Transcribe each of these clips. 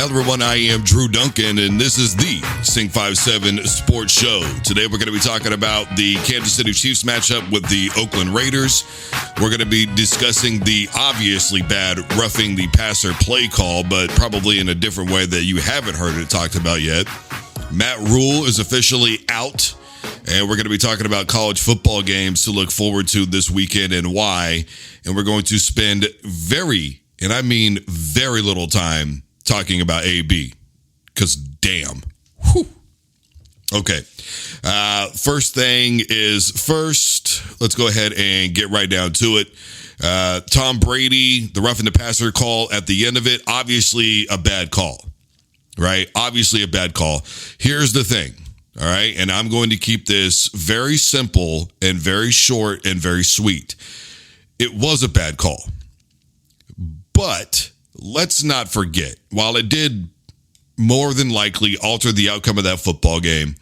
Hello everyone, I am Drew Duncan, and this is the Sync 57 Sports Show. Today we're going to be talking about the Kansas City Chiefs matchup with the Oakland Raiders. We're going to be discussing the obviously bad roughing the passer play call, but probably in a different way that you haven't heard it talked about yet. Matt Rule is officially out, and we're going to be talking about college football games to look forward to this weekend and why. And we're going to spend very little time talking about AB, because damn. Whew. Okay. First thing is first. Let's go ahead and get right down to it. Tom Brady, the roughing the passer call at the end of it, obviously a bad call, right? Obviously a bad call. Here's the thing, all right? And I'm going to keep this very simple and very short and very sweet. It was a bad call, but let's not forget, while it did more than likely alter the outcome of that football game,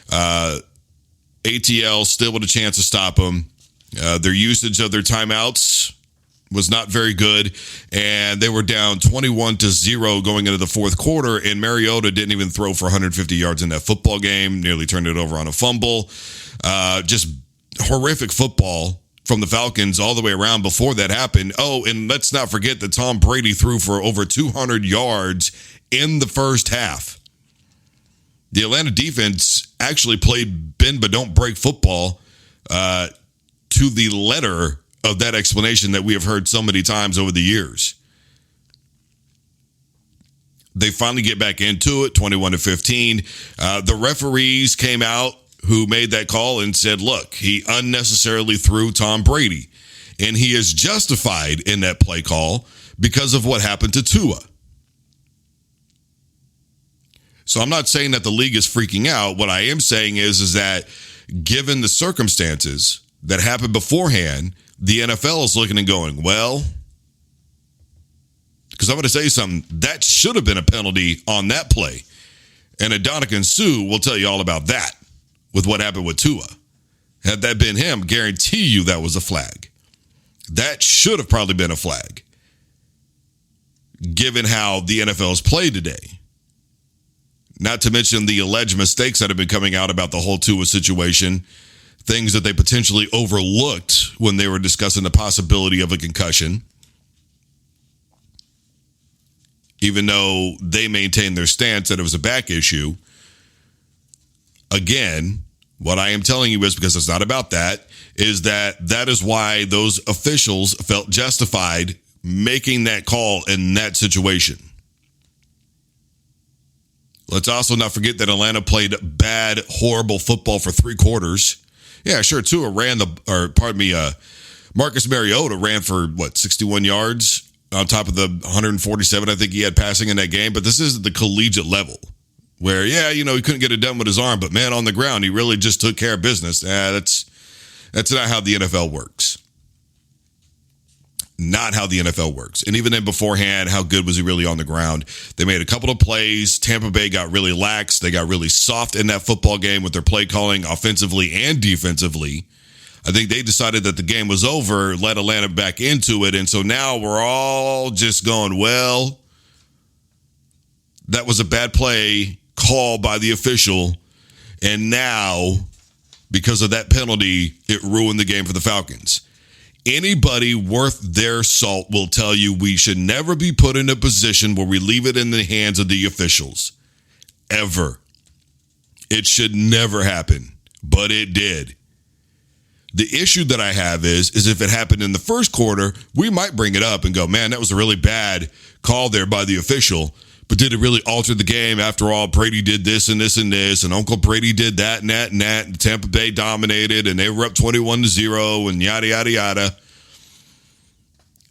ATL still with a chance to stop them. Their usage of their timeouts was not very good, and they were down 21-0 going into the fourth quarter, and Mariota didn't even throw for 150 yards in that football game, nearly turned it over on a fumble. Just horrific football from the Falcons all the way around before that happened. Oh, and let's not forget that Tom Brady threw for over 200 yards in the first half. The Atlanta defense actually played bend but don't break football to the letter of that explanation that we have heard so many times over the years. They finally get back into it, 21-15. The referees came out who made that call and said, look, he unnecessarily threw Tom Brady. And he is justified in that play call because of what happened to Tua. So I'm not saying that the league is freaking out. What I am saying is that given the circumstances that happened beforehand, the NFL is looking and going, well, because I'm going to say something, that should have been a penalty on that play. And Adonican Sue will tell you all about that. With what happened with Tua. Had that been him, guarantee you that was a flag. That should have probably been a flag, given how the NFL has played today. Not to mention the alleged mistakes that have been coming out about the whole Tua situation, things that they potentially overlooked when they were discussing the possibility of a concussion, even though they maintained their stance that it was a back issue. Again, what I am telling you is, because it's not about that, is that is why those officials felt justified making that call in that situation. Let's also not forget that Atlanta played bad, horrible football for 3 quarters. Yeah, sure, Tua Marcus Mariota ran for, 61 yards on top of the 147 I think he had passing in that game, but this is the collegiate level. Where, he couldn't get it done with his arm, but man, on the ground, he really just took care of business. That's not how the NFL works. Not how the NFL works. And even then beforehand, how good was he really on the ground? They made a couple of plays. Tampa Bay got really lax. They got really soft in that football game with their play calling offensively and defensively. I think they decided that the game was over, let Atlanta back into it. And so now we're all just going, well, that was a bad play call by the official, and now, because of that penalty, it ruined the game for the Falcons. Anybody worth their salt will tell you we should never be put in a position where we leave it in the hands of the officials. Ever. It should never happen, but it did. The issue that I have is if it happened in the first quarter, we might bring it up and go, man, that was a really bad call there by the official. But did it really alter the game? After all, Brady did this and this and this, and Uncle Brady did that and that and that, and Tampa Bay dominated, and they were up 21-0, and yada, yada, yada.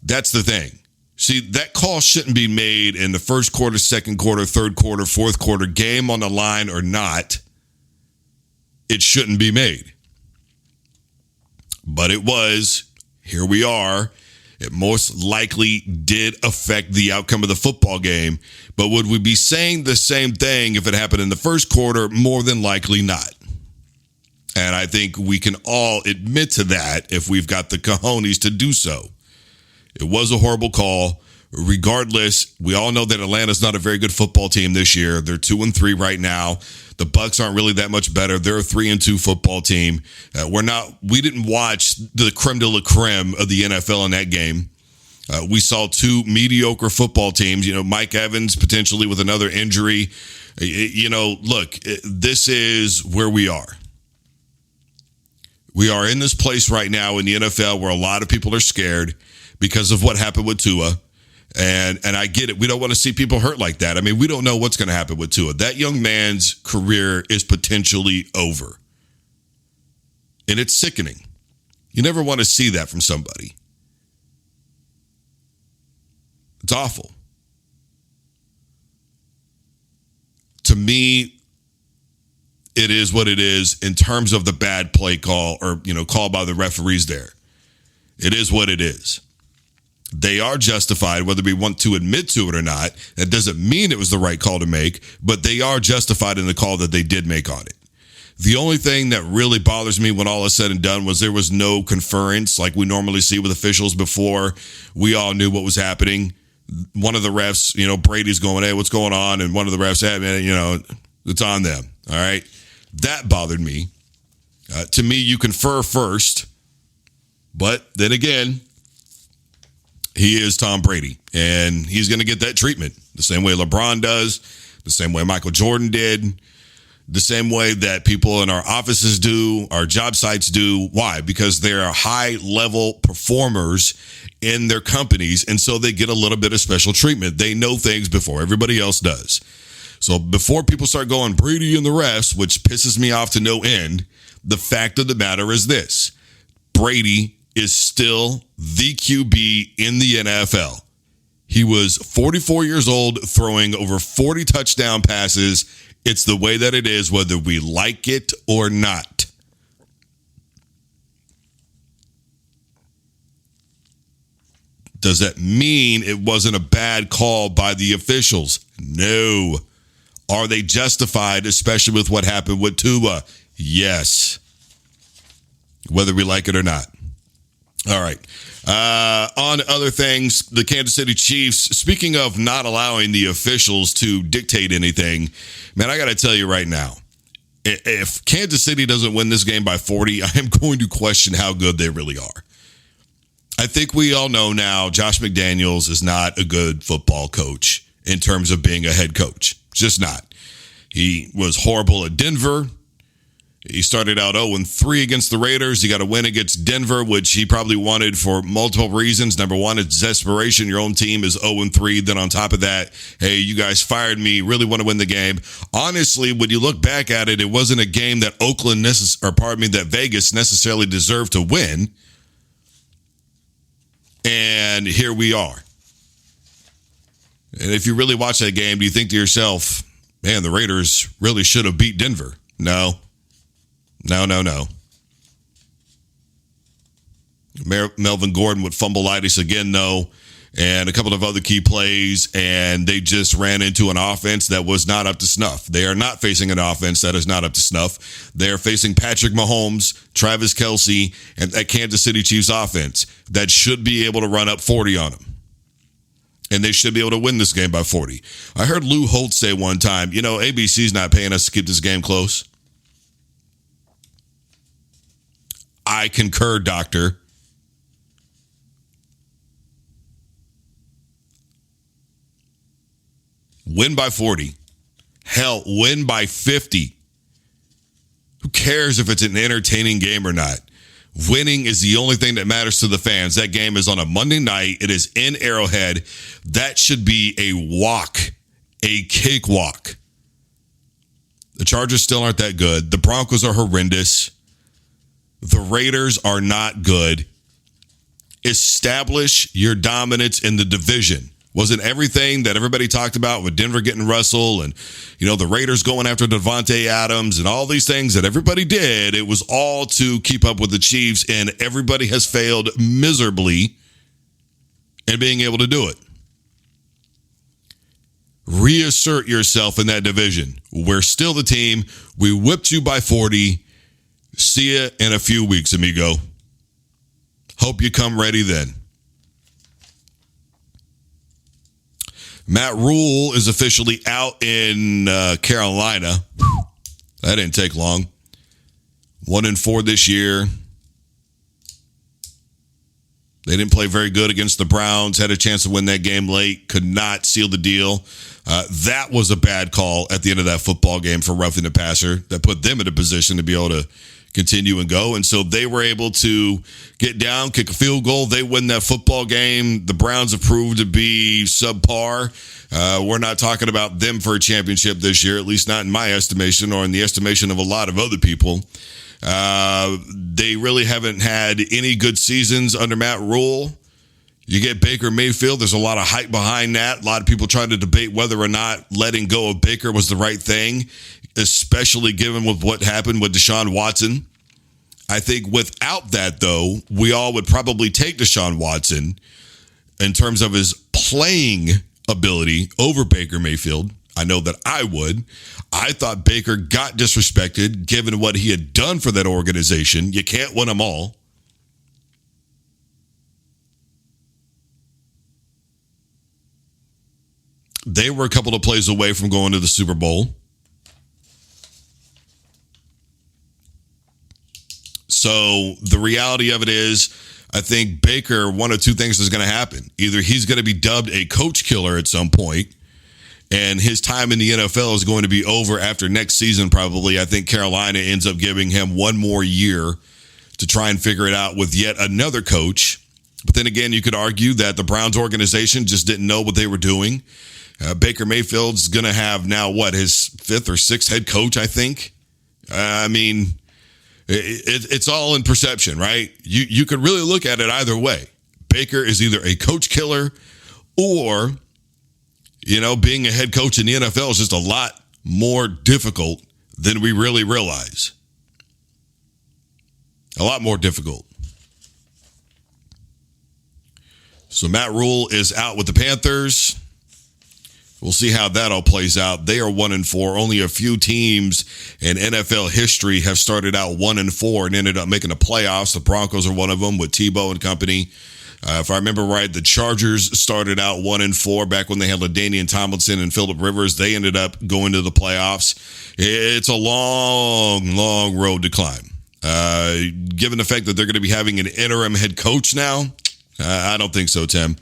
That's the thing. See, that call shouldn't be made in the first quarter, second quarter, third quarter, fourth quarter, game on the line or not. It shouldn't be made. But it was. Here we are. It most likely did affect the outcome of the football game. But would we be saying the same thing if it happened in the first quarter? More than likely not. And I think we can all admit to that if we've got the cojones to do so. It was a horrible call. Regardless, we all know that Atlanta's not a very good football team this year. They're 2-3 right now. The Bucs aren't really that much better. They're a 3-2 football team. We didn't watch the creme de la creme of the NFL in that game. We saw two mediocre football teams. Mike Evans potentially with another injury. Look, this is where we are. We are in this place right now in the NFL where a lot of people are scared because of what happened with Tua. And I get it. We don't want to see people hurt like that. I mean, we don't know what's going to happen with Tua. That young man's career is potentially over. And it's sickening. You never want to see that from somebody. It's awful. To me, it is what it is in terms of the bad play call or, call by the referees there. It is what it is. They are justified, whether we want to admit to it or not. That doesn't mean it was the right call to make, but they are justified in the call that they did make on it. The only thing that really bothers me when all is said and done was there was no conference like we normally see with officials before we all knew what was happening. One of the refs, Brady's going, hey, what's going on? And one of the refs, hey, man, it's on them. All right. That bothered me. To me, you confer first. But then again, he is Tom Brady, and he's going to get that treatment the same way LeBron does, the same way Michael Jordan did, the same way that people in our offices do, our job sites do. Why? Because they are high-level performers in their companies, and so they get a little bit of special treatment. They know things before everybody else does. So before people start going Brady and the refs, which pisses me off to no end, the fact of the matter is this. Brady is still the QB in the NFL. He was 44 years old, throwing over 40 touchdown passes. It's the way that it is, whether we like it or not. Does that mean it wasn't a bad call by the officials? No. Are they justified, especially with what happened with Tua? Yes. Whether we like it or not. All right. On other things, the Kansas City Chiefs, speaking of not allowing the officials to dictate anything, man, I got to tell you right now, if Kansas City doesn't win this game by 40, I am going to question how good they really are. I think we all know now Josh McDaniels is not a good football coach in terms of being a head coach. Just not. He was horrible at Denver. He started out 0-3 against the Raiders. He got a win against Denver, which he probably wanted for multiple reasons. Number one, it's desperation. Your own team is 0-3. Then on top of that, hey, you guys fired me. Really want to win the game. Honestly, when you look back at it, it wasn't a game that that Vegas necessarily deserved to win. And here we are. And if you really watch that game, do you think to yourself, man, the Raiders really should have beat Denver? No. Melvin Gordon with fumbleitis again, though, and a couple of other key plays, and they just ran into an offense that was not up to snuff. They are not facing an offense that is not up to snuff. They are facing Patrick Mahomes, Travis Kelce, and that Kansas City Chiefs offense that should be able to run up 40 on them. And they should be able to win this game by 40. I heard Lou Holtz say one time, ABC's not paying us to keep this game close. I concur, doctor. Win by 40. Hell, win by 50. Who cares if it's an entertaining game or not? Winning is the only thing that matters to the fans. That game is on a Monday night. It is in Arrowhead. That should be a walk, a cakewalk. The Chargers still aren't that good. The Broncos are horrendous. The Raiders are not good. Establish your dominance in the division. Wasn't everything that everybody talked about with Denver getting Russell and, the Raiders going after Devontae Adams and all these things that everybody did, it was all to keep up with the Chiefs, and everybody has failed miserably in being able to do it. Reassert yourself in that division. We're still the team. We whipped you by 40. See ya in a few weeks, amigo. Hope you come ready then. Matt Rule is officially out in Carolina. That didn't take long. 1-4 this year. They didn't play very good against the Browns. Had a chance to win that game late. Could not seal the deal. That was a bad call at the end of that football game for roughing the passer. That put them in a position to be able to continue and go. And so they were able to get down, kick a field goal. They win that football game. The Browns have proved to be subpar. We're not talking about them for a championship this year, at least not in my estimation or in the estimation of a lot of other people. They really haven't had any good seasons under Matt Rule. You get Baker Mayfield. There's a lot of hype behind that. A lot of people trying to debate whether or not letting go of Baker was the right thing, especially given with what happened with Deshaun Watson. I think without that, though, we all would probably take Deshaun Watson in terms of his playing ability over Baker Mayfield. I know that I would. I thought Baker got disrespected given what he had done for that organization. You can't win them all. They were a couple of plays away from going to the Super Bowl. So the reality of it is, I think Baker, one of two things is going to happen. Either he's going to be dubbed a coach killer at some point, and his time in the NFL is going to be over after next season, probably. I think Carolina ends up giving him one more year to try and figure it out with yet another coach. But then again, you could argue that the Browns organization just didn't know what they were doing. Baker Mayfield's going to have now, his fifth or sixth head coach, I think. It's all in perception, right? You could really look at it either way. Baker is either a coach killer or, being a head coach in the NFL is just a lot more difficult than we really realize. A lot more difficult. So Matt Rule is out with the Panthers. We'll see how that all plays out. They are 1-4. Only a few teams in NFL history have started out 1-4 and ended up making the playoffs. The Broncos are one of them with Tebow and company. If I remember right, the Chargers started out 1-4 back when they had LaDainian Tomlinson and Phillip Rivers. They ended up going to the playoffs. It's a long, long road to climb. Given the fact that they're going to be having an interim head coach now, I don't think so, Tim.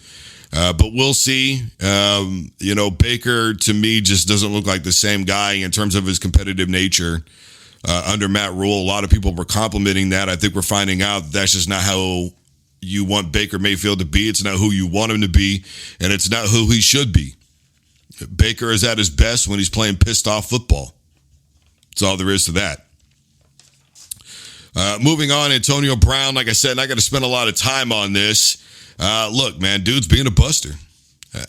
But we'll see. Baker, to me, just doesn't look like the same guy in terms of his competitive nature under Matt Rule. A lot of people were complimenting that. I think we're finding out that's just not how you want Baker Mayfield to be. It's not who you want him to be, and it's not who he should be. Baker is at his best when he's playing pissed off football. That's all there is to that. Moving on, Antonio Brown, like I said, not going to spend a lot of time on this. Look, man, dude's being a buster.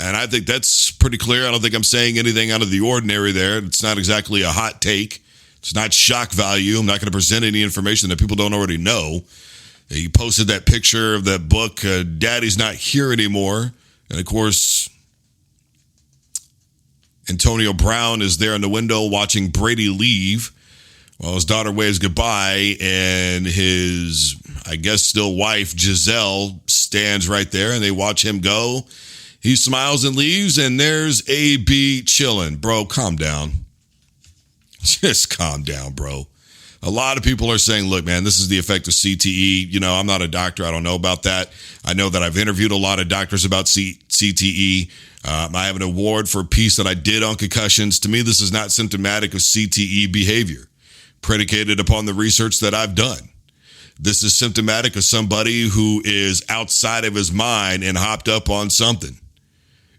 And I think that's pretty clear. I don't think I'm saying anything out of the ordinary there. It's not exactly a hot take. It's not shock value. I'm not going to present any information that people don't already know. He posted that picture of that book, Daddy's Not Here Anymore. And, of course, Antonio Brown is there in the window watching Brady leave while his daughter waves goodbye, and his, I guess, still wife, Giselle, stands right there, and they watch him go. He smiles and leaves, and there's AB chilling. Bro, calm down. Just calm down, bro. A lot of people are saying, look, man, this is the effect of CTE. I'm not a doctor. I don't know about that. I know that I've interviewed a lot of doctors about CTE. I have an award for a piece that I did on concussions. To me, this is not symptomatic of CTE behavior, predicated upon the research that I've done. This is symptomatic of somebody who is outside of his mind and hopped up on something.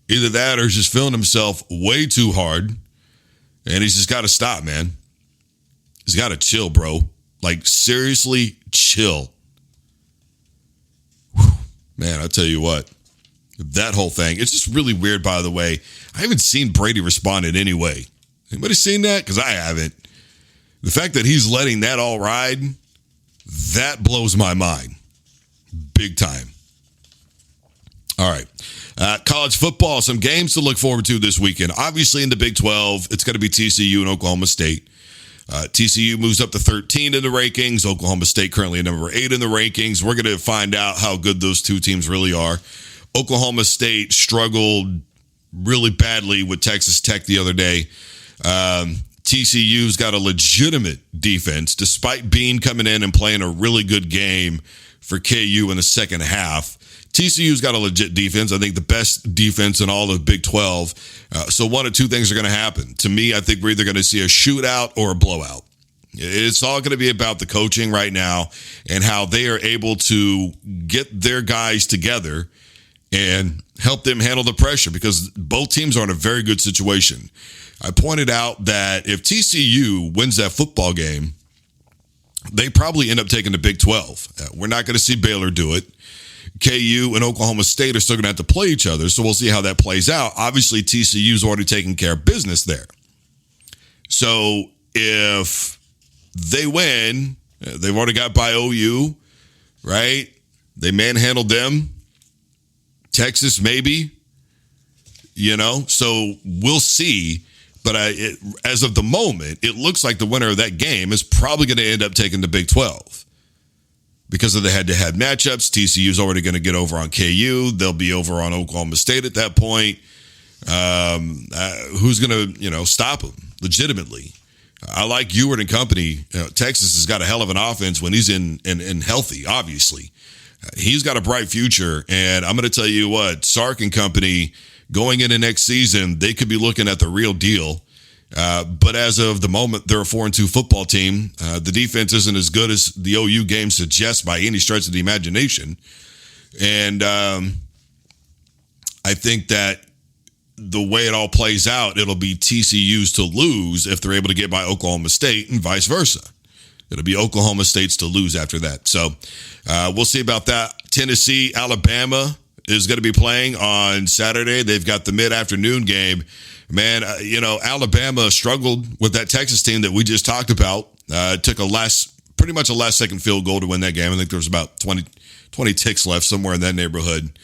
Either that or he's just feeling himself way too hard, and he's just got to stop, man. He's got to chill, bro. Like, seriously, chill. Whew. Man, I'll tell you what. That whole thing, it's just really weird, by the way. I haven't seen Brady respond in any way. Anybody seen that? Because I haven't. The fact that he's letting that all ride, that blows my mind. Big time. All right. College football, some games to look forward to this weekend. Obviously, in the Big 12, it's going to be TCU and Oklahoma State. TCU moves up to 13 in the rankings. Oklahoma State currently at number 8 in the rankings. We're going to find out how good those two teams really are. Oklahoma State struggled really badly with Texas Tech the other day. TCU's got a legitimate defense, despite Bean coming in and playing a really good game for KU in the second half. TCU's got a legit defense. I think the best defense in all of Big 12. So one of two things are going to happen. To me, I think we're either going to see a shootout or a blowout. It's all going to be about the coaching right now and how they are able to get their guys together and help them handle the pressure, because both teams are in a very good situation. I pointed out that if TCU wins that football game, they probably end up taking the Big 12. We're not going to see Baylor do it. KU and Oklahoma State are still going to have to play each other, so we'll see how that plays out. Obviously, TCU's already taking care of business there. So if they win, they've already got by OU, right? They manhandled them. Texas, maybe, so we'll see. But as of the moment, it looks like the winner of that game is probably going to end up taking the Big 12 because of the head-to-head matchups. TCU's already going to get over on KU. They'll be over on Oklahoma State at that point. Who's going to, stop them legitimately? I like Ewart and company. Texas has got a hell of an offense when he's in healthy, obviously. He's got a bright future, and I'm going to tell you what, Sark and company going into next season, they could be looking at the real deal. But as of the moment, they're a 4-2 football team. The defense isn't as good as the OU game suggests by any stretch of the imagination. And I think that the way it all plays out, it'll be TCU's to lose if they're able to get by Oklahoma State and vice versa. It'll be Oklahoma State's to lose after that. So we'll see about that. Tennessee, Alabama is going to be playing on Saturday. They've got the mid-afternoon game. Man, Alabama struggled with that Texas team that we just talked about. Took pretty much a last-second field goal to win that game. I think there was about 20 ticks left, somewhere in that neighborhood,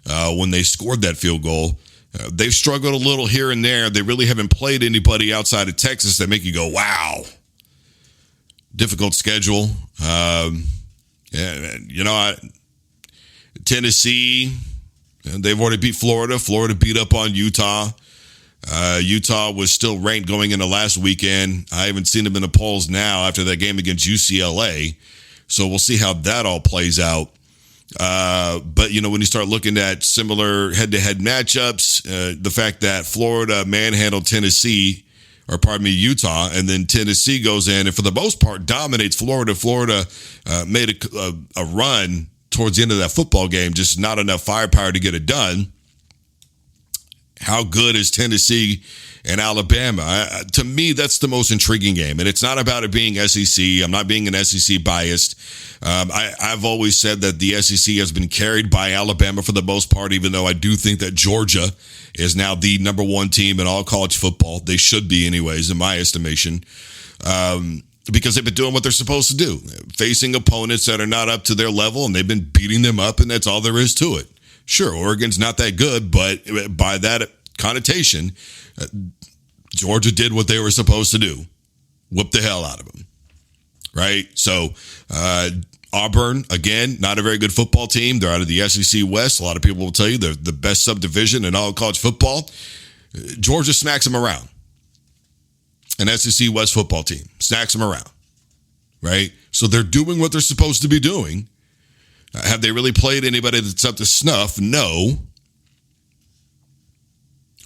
when they scored that field goal. They've struggled a little here and there. They really haven't played anybody outside of Texas that make you go, wow. Difficult schedule. Tennessee, they've already beat Florida. Florida beat up on Utah. Utah was still ranked going into last weekend. I haven't seen them in the polls now after that game against UCLA. So we'll see how that all plays out. But, when you start looking at similar head-to-head matchups, the fact that Florida manhandled Utah, and then Tennessee goes in and for the most part dominates Florida. Florida made a run towards the end of that football game, just not enough firepower to get it done. How good is Tennessee and Alabama? To me, that's the most intriguing game. And it's not about it being SEC. I'm not being an SEC biased. I've always said that the SEC has been carried by Alabama for the most part, even though I do think that Georgia is now the number one team in all college football. They should be anyways, in my estimation, because they've been doing what they're supposed to do, facing opponents that are not up to their level, and they've been beating them up, and that's all there is to it. Sure, Oregon's not that good, but by that connotation, Georgia did what they were supposed to do. Whoop the hell out of them. Right? So, Auburn, again, not a very good football team. They're out of the SEC West. A lot of people will tell you they're the best subdivision in all college football. Georgia smacks them around. An SEC West football team smacks them around. Right? So they're doing what they're supposed to be doing. Have they really played anybody that's up to snuff? No.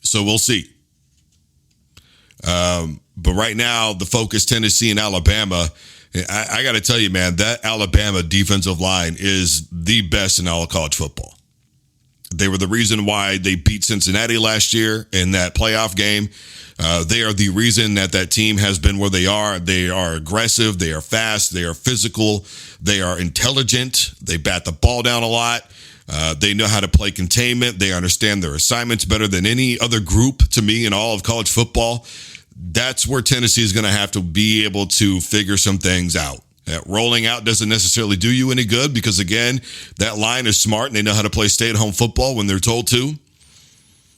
So we'll see. But right now, the focus, Tennessee and Alabama, I got to tell you, man, that Alabama defensive line is the best in all of college football. They were the reason why they beat Cincinnati last year in that playoff game. They are the reason that team has been where they are. They are aggressive. They are fast. They are physical. They are intelligent. They bat the ball down a lot. They know how to play containment. They understand their assignments better than any other group, to me, in all of college football. That's where Tennessee is going to have to be able to figure some things out. Rolling out doesn't necessarily do you any good because, again, that line is smart and they know how to play stay-at-home football when they're told to.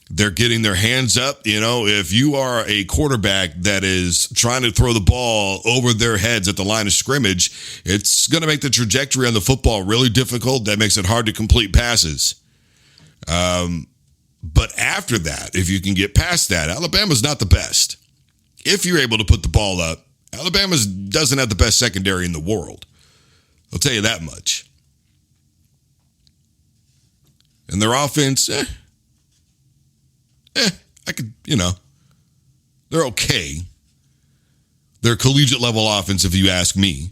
They're getting their hands up. If you are a quarterback that is trying to throw the ball over their heads at the line of scrimmage, it's going to make the trajectory on the football really difficult. That makes it hard to complete passes. But after that, if you can get past that, Alabama's not the best. If you're able to put the ball up, Alabama doesn't have the best secondary in the world. I'll tell you that much. And their offense, they're okay. They're collegiate level offense, if you ask me.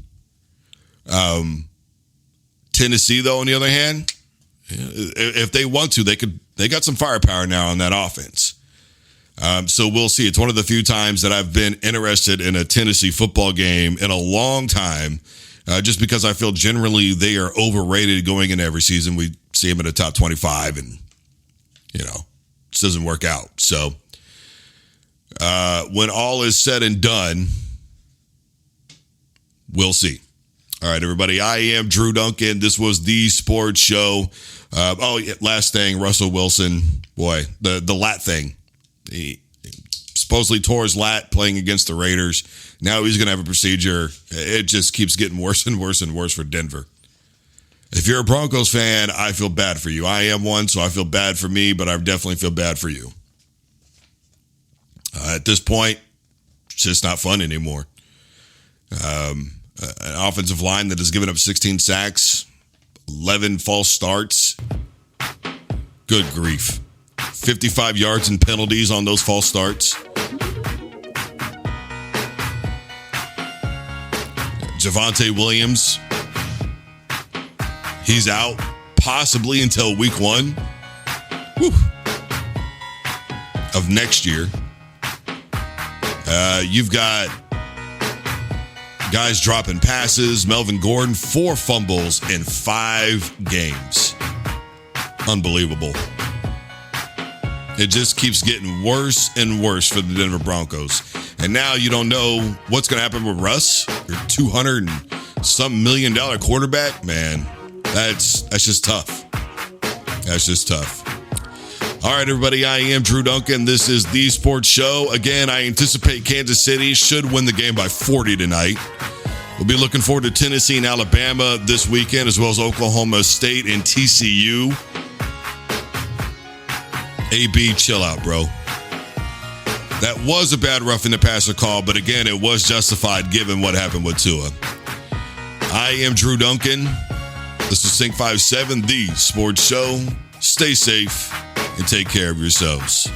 Tennessee, though, on the other hand, if they want to, they got some firepower now on that offense. So we'll see. It's one of the few times that I've been interested in a Tennessee football game in a long time, just because I feel generally they are overrated going into every season. We see them in the top 25 and, it just doesn't work out. So when all is said and done, we'll see. All right, everybody. I am Drew Duncan. This was the Sports Show. Last thing, Russell Wilson. Boy, the lat thing. He supposedly tore his lat playing against the Raiders. Now he's going to have a procedure. It just keeps getting worse and worse and worse for Denver. If you're a Broncos fan, I feel bad for you. I am one, so I feel bad for me, but I definitely feel bad for you. At this point, it's just not fun anymore. An offensive line that has given up 16 sacks, 11 false starts. Good grief. 55 yards in penalties on those false starts. Javonte Williams, he's out possibly until week 1 of next year. You've got guys dropping passes. Melvin Gordon, 4 fumbles in 5 games. Unbelievable. It just keeps getting worse and worse for the Denver Broncos. And now you don't know what's going to happen with Russ, your $200 and some million quarterback. Man, that's just tough. That's just tough. All right, everybody, I am Drew Duncan. This is The Sports Show. Again, I anticipate Kansas City should win the game by 40 tonight. We'll be looking forward to Tennessee and Alabama this weekend, as well as Oklahoma State and TCU. AB, chill out, bro. That was a bad roughing the passer call, but again, it was justified given what happened with Tua. I am Drew Duncan. This is Sync 57, The Sports Show. Stay safe and take care of yourselves.